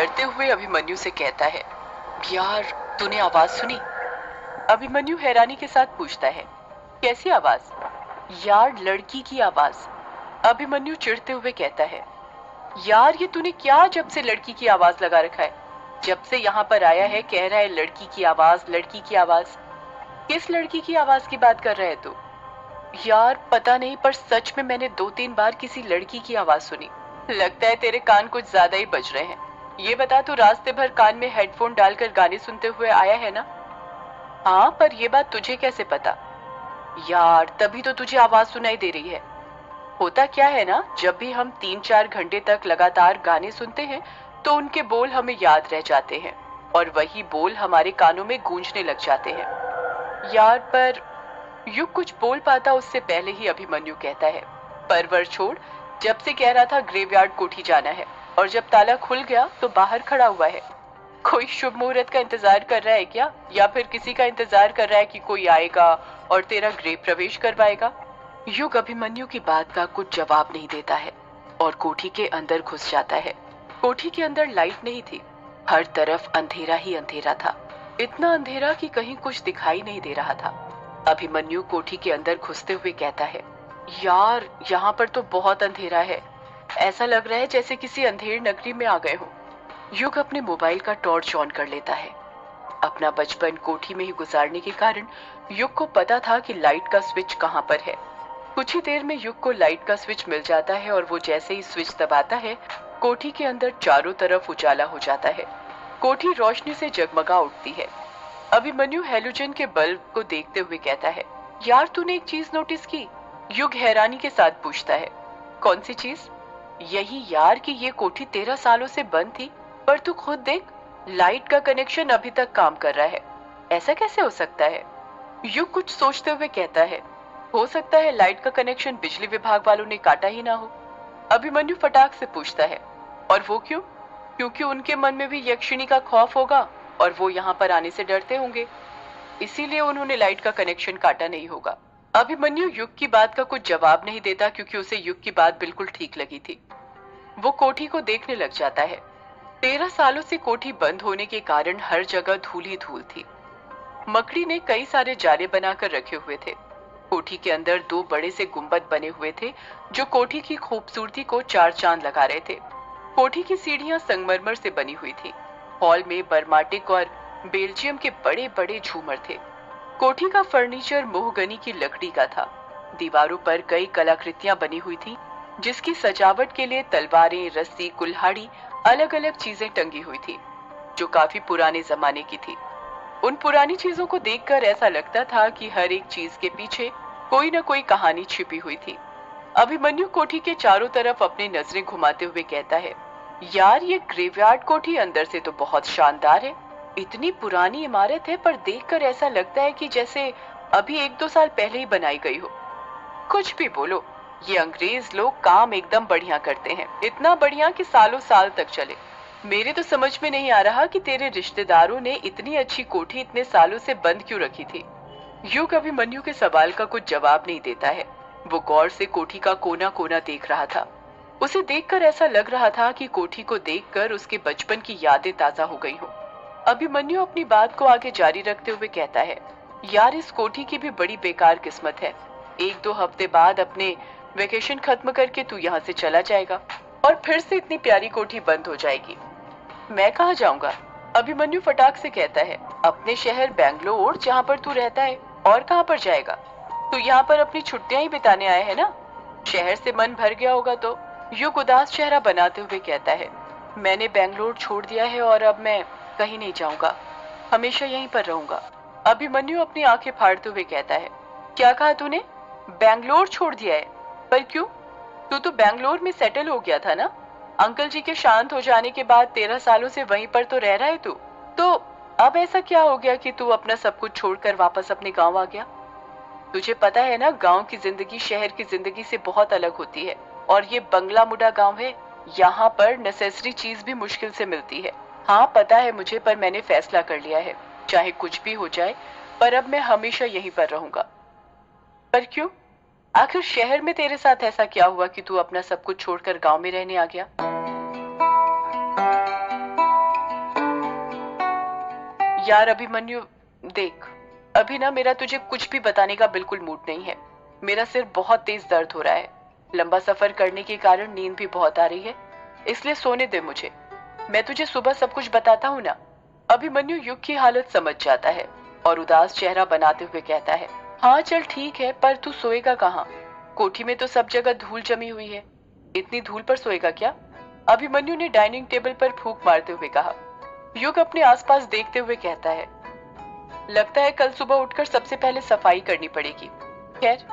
डरते हुए अभिमन्यु से कहता है, यार तूने आवाज सुनी? अभिमन्यु हैरानी के साथ पूछता है, कैसी आवाज? यार लड़की की आवाज। अभिमन्यु चिढ़ते हुए कहता है, यार ये तूने क्या जब से लड़की की आवाज लगा रखा है? जब से यहाँ पर आया है कह रहा है लड़की की आवाज, लड़की की आवाज। किस लड़की की आवाज की बात कर रहा है तू? यार पता नहीं, पर सच में मैंने 2-3 बार किसी लड़की की आवाज सुनी। लगता है तेरे कान कुछ ज्यादा ही बज रहे हैं। ये बता, तू रास्ते भर कान में हेडफोन डालकर गाने सुनते हुए आया है ना? हाँ, पर ये बात तुझे कैसे पता? यार तभी तो तुझे आवाज सुनाई दे रही है। होता क्या है ना, जब भी हम 3-4 घंटे तक लगातार गाने सुनते हैं तो उनके बोल हमें याद रह जाते हैं और वही बोल हमारे कानों में गूंजने लग जाते हैं। यार पर युग कुछ बोल पाता उससे पहले ही अभिमन्यु कहता है, परवर छोड़, जब से कह रहा था ग्रेवयार्ड कोठी जाना है और जब ताला खुल गया तो बाहर खड़ा हुआ है। कोई शुभ मुहूर्त का इंतजार कर रहा है क्या, या फिर किसी का इंतजार कर रहा है कि कोई आएगा और तेरा गृह प्रवेश करवाएगा? युग अभिमन्यु की बात का कुछ जवाब नहीं देता है और कोठी के अंदर घुस जाता है। कोठी के अंदर लाइट नहीं थी, हर तरफ अंधेरा ही अंधेरा था, इतना अंधेरा कि कहीं कुछ दिखाई नहीं दे रहा था। अभिमन्यु कोठी के अंदर घुसते हुए कहता है, यार यहाँ पर तो बहुत अंधेरा है, ऐसा लग रहा है जैसे किसी अंधेर नगरी में आ गए हो। युग अपने मोबाइल का टॉर्च ऑन कर लेता है। अपना बचपन कोठी में ही गुजारने के कारण युग को पता था कि लाइट का स्विच कहाँ पर है। कुछ ही देर में युग को लाइट का स्विच मिल जाता है और वो जैसे ही स्विच दबाता है, कोठी के अंदर चारों तरफ उजाला हो जाता है। कोठी रोशनी से जगमगा उठती है। अभिमन्यु हैलोजन के बल्ब को देखते हुए कहता है, यार तूने एक चीज नोटिस की? युग हैरानी के साथ पूछता है, कौन सी चीज? यही यार कि ये कोठी 13 सालों से बंद थी, पर तू खुद देख, लाइट का कनेक्शन अभी तक काम कर रहा है। ऐसा कैसे हो सकता है? युग कुछ सोचते हुए कहता है, हो सकता है लाइट का कनेक्शन बिजली विभाग वालों ने काटा ही ना हो। अभिमन्यु फटाक से पूछता है, और वो क्यों? क्योंकि उनके मन में भी यक्षिणी का खौफ होगा और वो यहाँ पर आने से डरते होंगे, इसीलिए उन्होंने लाइट का कनेक्शन काटा नहीं होगा। अभिमन्यु युग की बात का कुछ जवाब नहीं देता क्योंकि उसे युग की बात बिल्कुल ठीक लगी थी। वो कोठी को देखने लग जाता है। 13 सालों से कोठी बंद होने के कारण हर जगह धूल ही धूल थी। मकड़ी ने कई सारे जाले बनाकर रखे हुए थे। कोठी के अंदर 2 बड़े से गुंबद बने हुए थे जो कोठी की खूबसूरती को 4 चांद लगा रहे थे। कोठी की सीढ़ियां संगमरमर से बनी हुई थी। हॉल में बर्माटिक और बेल्जियम के बड़े बड़े झूमर थे। कोठी का फर्नीचर मोहगनी की लकड़ी का था। दीवारों पर कई कलाकृतियां बनी हुई थी जिसकी सजावट के लिए तलवारें, रस्सी, कुल्हाड़ी, अलग अलग चीजें टंगी हुई थी जो काफी पुराने जमाने की थी। उन पुरानी चीजों को देखकर ऐसा लगता था कि हर एक चीज के पीछे कोई न कोई कहानी छिपी हुई थी। अभिमन्यु कोठी के चारों तरफ अपनी नजरें घुमाते हुए कहता है, यार ये ग्रेवयार्ड कोठी अंदर से तो बहुत शानदार है। इतनी पुरानी इमारत है पर देखकर ऐसा लगता है कि जैसे अभी 1-2 साल पहले ही बनाई गई हो। कुछ भी बोलो, ये अंग्रेज लोग काम एकदम बढ़िया करते हैं, इतना बढ़िया कि सालों साल तक चले। मेरे तो समझ में नहीं आ रहा कि तेरे रिश्तेदारों ने इतनी अच्छी कोठी इतने सालों से बंद क्यों रखी थी। युग अभिमन्यु के सवाल का कुछ जवाब नहीं देता है। वो गौर से कोठी का कोना कोना देख रहा था। उसे देखकर ऐसा लग रहा था कि कोठी को देखकर उसके बचपन की यादें ताजा हो गई हो। अभिमन्यु अपनी बात को आगे जारी रखते हुए कहता है, यार इस कोठी की भी बड़ी बेकार किस्मत है। 1-2 हफ्ते बाद अपने वेकेशन खत्म करके तू यहाँ से चला जाएगा और फिर से इतनी प्यारी कोठी बंद हो जाएगी। मैं कहाँ जाऊंगा? अभिमन्यु फटाक से कहता है, अपने शहर बेंगलोर जहाँ पर तू रहता है, और कहाँ पर जाएगा? तू यहाँ पर अपनी छुट्टियां ही बिताने आया है ना? शहर से मन भर गया होगा तो? युग उदास चेहरा बनाते हुए कहता है, मैंने बेंगलोर छोड़ दिया है और अब मैं कहीं नहीं जाऊंगा, हमेशा यहीं पर रहूंगा। अभिमन्यु अपनी आंखें फाड़ते हुए कहता है, क्या कहा तूने? बेंगलोर छोड़ दिया है? पर क्यों? तू तो बेंगलोर में सेटल हो गया था ना? अंकल जी के शांत हो जाने के बाद 13 सालों से वहीं पर तो रह रहा है तू। तो अब ऐसा क्या हो गया कि तू अपना सब कुछ छोड़कर वापस अपने गांव आ गया? तुझे पता है ना, गांव की जिंदगी शहर की जिंदगी से बहुत अलग होती है। और ये बंगला मुडा गांव है, यहाँ पर नेसेसरी चीज भी मुश्किल से मिलती है। हाँ पता है मुझे, पर मैंने फैसला कर लिया है, चाहे कुछ भी हो जाए, पर अब मैं हमेशा यहीं पर रहूंगा। पर क्यों? आखिर शहर में तेरे साथ ऐसा क्या हुआ कि तू अपना सब कुछ छोड़कर गांव में रहने आ गया? यार अभिमन्यु, देख, अभी ना मेरा तुझे कुछ भी बताने का बिल्कुल मूड नहीं है। मेरा सिर बहुत तेज दर्द हो रहा है। लंबा सफर करने के कारण नींद भी बहुत आ रही है, इसलिए सोने दे मुझे। मैं तुझे सुबह सब कुछ बताता हूँ ना। अभिमन्यु युग की हालत समझ जाता है और उदास चेहरा बनाते हुए कहता है, हाँ चल ठीक है, पर तू सोएगा कहाँ? कोठी में तो सब जगह धूल जमी हुई है। इतनी धूल पर सोएगा क्या? अभिमन्यु ने डाइनिंग टेबल पर फूंक मारते हुए कहा। युग अपने आसपास देखते हुए कहता है, लगता है कल सुबह उठकर सबसे पहले सफाई करनी पड़ेगी। खैर,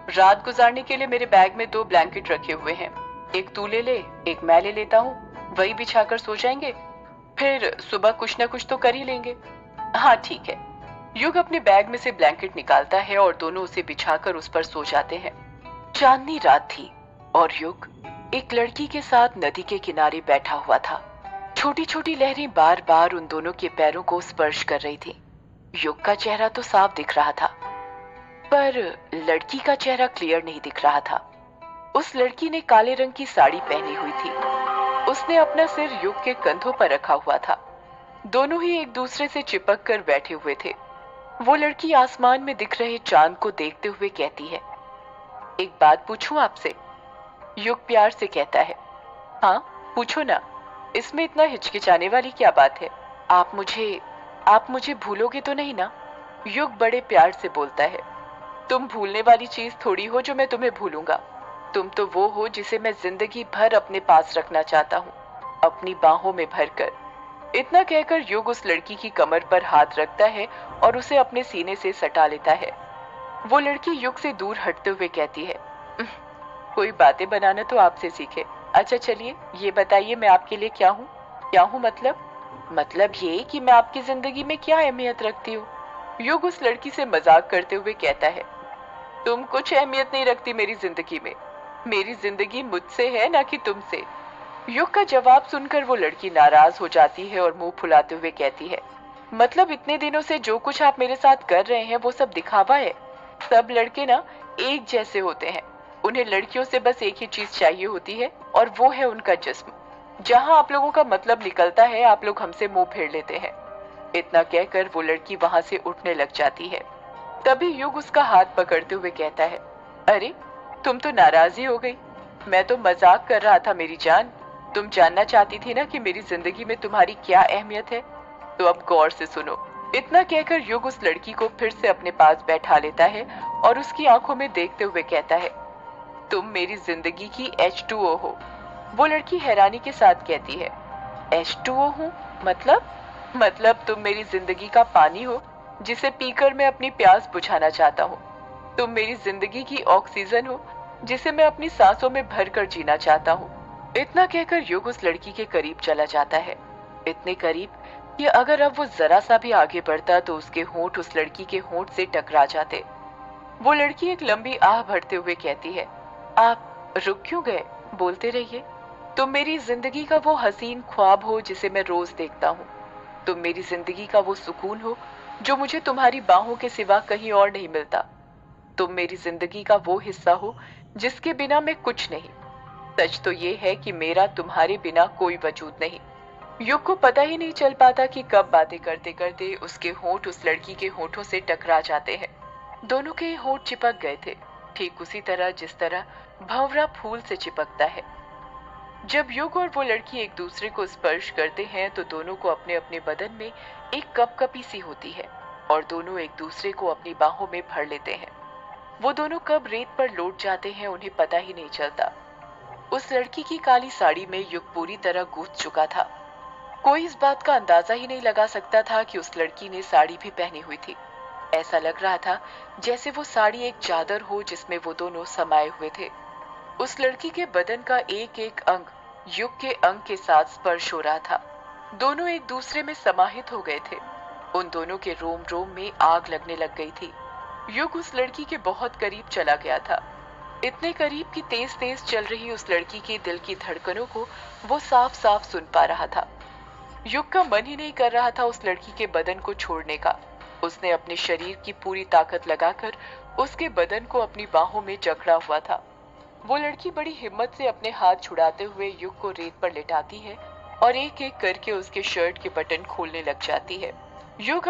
रात गुजारने के लिए मेरे बैग में 2 ब्लैंकेट रखे हुए हैं। एक तू ले ले, एक मैं ले लेता हूँ। वही बिछाकर सो जाएंगे, फिर सुबह कुछ ना कुछ तो कर ही लेंगे। हाँ ठीक है। युग अपने बैग में से ब्लैंकेट निकालता है और दोनों उसे बिछाकर उस पर सो जाते हैं। चांदनी रात थी और युग एक लड़की के साथ नदी के किनारे बैठा हुआ था। छोटी छोटी लहरें बार बार उन दोनों के पैरों को स्पर्श कर रही थी। युग का चेहरा तो साफ दिख रहा था, पर लड़की का चेहरा क्लियर नहीं दिख रहा था। उस लड़की ने काले रंग की साड़ी पहनी हुई थी। उसने अपना सिर युग के कंधों पर रखा हुआ था। दोनों ही एक दूसरे से चिपक कर बैठे हुए थे। वो लड़की आसमान में दिख रहे चांद को देखते हुए कहती है, एक बात पूछूं आपसे? युग प्यार से कहता है, हाँ पूछो ना, इसमें इतना हिचकिचाने वाली क्या बात है? आप मुझे भूलोगे तो नहीं ना? युग बड़े प्यार से बोलता है, तुम भूलने वाली चीज थोड़ी हो जो मैं तुम्हें भूलूंगा। तुम तो वो हो जिसे मैं जिंदगी भर अपने पास रखना चाहता हूँ, अपनी बाहों में भरकर। इतना कहकर युग उस लड़की की कमर पर हाथ रखता है और उसे अपने सीने से सटा लेता है। वो लड़की युग से दूर हटते हुए कहती है, कोई बातें बनाना तो आपसे सीखे। अच्छा चलिए, ये बताइए मैं आपके लिए क्या हूँ? क्या हूँ मतलब ये कि मैं आपकी जिंदगी में क्या अहमियत रखती हूँ। युग उस लड़की से मजाक करते हुए कहता है, तुम कुछ अहमियत नहीं रखती मेरी जिंदगी में। मेरी जिंदगी मुझसे है, ना कि तुमसे। युग का जवाब सुनकर वो लड़की नाराज हो जाती है और मुंह फुलाते हुए कहती है, मतलब इतने दिनों से जो कुछ आप मेरे साथ कर रहे हैं वो सब दिखावा है। सब लड़के ना एक जैसे होते हैं। उन्हें लड़कियों से बस एक ही चीज चाहिए होती है और वो है उनका जिस्म। जहां आप लोगों का मतलब निकलता है, आप लोग हमसे मुंह फेर लेते हैं। इतना कहकर वो लड़की वहां से उठने लग जाती है। तभी युग उसका हाथ पकड़ते हुए कहता है, अरे तुम तो नाराज ही हो गई। मैं तो मजाक कर रहा था मेरी जान। तुम जानना चाहती थी ना कि मेरी जिंदगी में तुम्हारी क्या अहमियत है, तो अब गौर से सुनो। इतना कहकर युग उस लड़की को फिर से अपने पास बैठा लेता है और उसकी आंखों में देखते हुए कहता है, तुम मेरी जिंदगी की H2O हो। वो लड़की हैरानी के साथ कहती है, H2O हूँ? मतलब तुम मेरी जिंदगी का पानी हो जिसे पीकर मैं अपनी प्यास बुझाना चाहता हूँ। तुम मेरी जिंदगी की ऑक्सीजन हो जिसे मैं अपनी सांसों में भरकर जीना चाहता हूँ। इतना कहकर युग उस लड़की के करीब चला जाता है, इतने करीब कि अगर अब वो जरा सा भी आगे बढ़ता तो उसके होंठ उस लड़की के होंठ से टकरा जाते। वो लड़की एक लंबी आह भरते हुए कहती है, आप रुक क्यों गए? बोलते रहिए। तुम मेरी जिंदगी का वो हसीन ख्वाब हो जिसे मैं रोज देखता हूँ। तुम मेरी जिंदगी का वो सुकून हो जो मुझे तुम्हारी बाहों के सिवा कहीं और नहीं मिलता। तुम मेरी जिंदगी का वो हिस्सा हो जिसके बिना मैं कुछ नहीं। सच तो ये है कि मेरा तुम्हारे बिना कोई वजूद नहीं। युग को पता ही नहीं चल पाता कि कब बातें करते करते उसके होंठ उस लड़की के होंठों से टकरा जाते हैं। दोनों के होंठ चिपक गए थे, ठीक उसी तरह जिस तरह भंवरा फूल से चिपकता है। जब युग और वो लड़की एक दूसरे को स्पर्श करते हैं तो दोनों को अपने अपने बदन में एक कपकपी सी होती है और दोनों एक दूसरे को अपनी बाहों में भर लेते हैं। वो दोनों कब रेत पर लौट जाते हैं उन्हें पता ही नहीं चलता। उस लड़की की काली साड़ी में युग पूरी तरह गूंथ चुका था। कोई इस बात का अंदाजा ही नहीं लगा सकता था कि उस लड़की ने साड़ी भी पहनी हुई थी। ऐसा लग रहा था जैसे वो साड़ी एक चादर हो जिसमें वो दोनों समाये हुए थे। उस लड़की के बदन का एक एक अंग युग के अंग के साथ स्पर्श हो रहा था। दोनों एक दूसरे में समाहित हो गए थे। उन दोनों के रोम रोम में आग लगने लग गई थी। युग उस लड़की के बहुत करीब चला गया था, इतने करीब कि तेज तेज चल रही उस लड़की के दिल की धड़कनों को वो साफ साफ सुन पा रहा था। युग का मन ही नहीं कर रहा था उस लड़की के बदन को छोड़ने का। उसने अपने शरीर की पूरी ताकत लगाकर उसके बदन को अपनी बाहों में जकड़ा हुआ था। वो लड़की बड़ी हिम्मत से अपने हाथ छुड़ाते हुए युग को रेत पर लेटाती है और एक एक करके उसके शर्ट के बटन खोलने लग जाती है। युग